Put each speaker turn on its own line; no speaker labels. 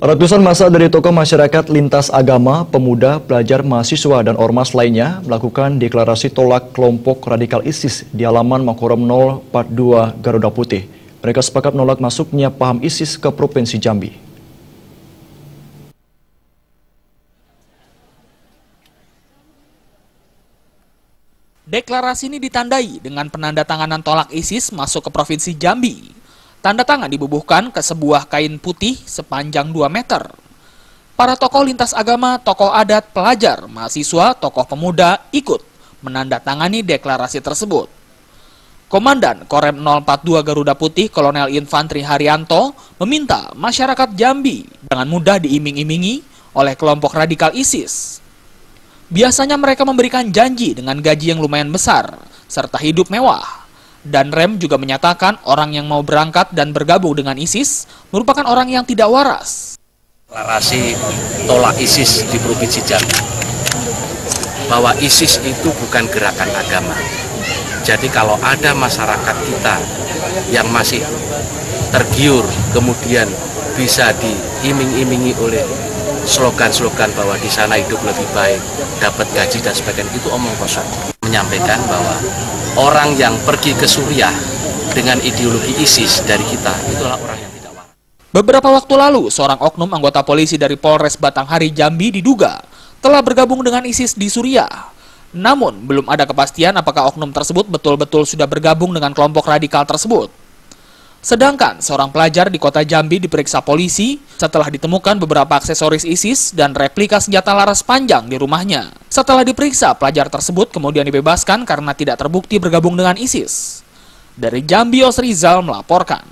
Ratusan massa dari tokoh masyarakat lintas agama, pemuda, pelajar, mahasiswa, dan ormas lainnya melakukan deklarasi tolak kelompok radikal ISIS di halaman Makoram 042 Garuda Putih. Mereka sepakat menolak masuknya paham ISIS ke Provinsi Jambi.
Deklarasi ini ditandai dengan penandatanganan tolak ISIS masuk ke Provinsi Jambi. Tanda tangan dibubuhkan ke sebuah kain putih sepanjang 2 meter. Para tokoh lintas agama, tokoh adat, pelajar, mahasiswa, tokoh pemuda ikut menandatangani deklarasi tersebut. Komandan Korem 042 Garuda Putih Kolonel Infantri Haryanto meminta masyarakat Jambi jangan mudah diiming-imingi oleh kelompok radikal ISIS. Biasanya mereka memberikan janji dengan gaji yang lumayan besar, serta hidup mewah. Dan Rem juga menyatakan orang yang mau berangkat dan bergabung dengan ISIS merupakan orang yang tidak waras.
Deklarasi tolak ISIS di Provinsi Jambi, bahwa ISIS itu bukan gerakan agama. Jadi kalau ada masyarakat kita yang masih tergiur, kemudian bisa diiming-imingi oleh slogan-slogan bahwa di sana hidup lebih baik, dapat gaji dan sebagainya, itu omong kosong. Menyampaikan bahwa orang yang pergi ke Suriah dengan ideologi ISIS dari kita, itulah orang yang tidak waras.
Beberapa waktu lalu, seorang oknum anggota polisi dari Polres Batanghari Jambi diduga telah bergabung dengan ISIS di Suriah. Namun, belum ada kepastian apakah oknum tersebut betul-betul sudah bergabung dengan kelompok radikal tersebut. Sedangkan seorang pelajar di kota Jambi diperiksa polisi setelah ditemukan beberapa aksesoris ISIS dan replika senjata laras panjang di rumahnya. Setelah diperiksa, pelajar tersebut kemudian dibebaskan karena tidak terbukti bergabung dengan ISIS. Dari Jambi, Osrizal melaporkan.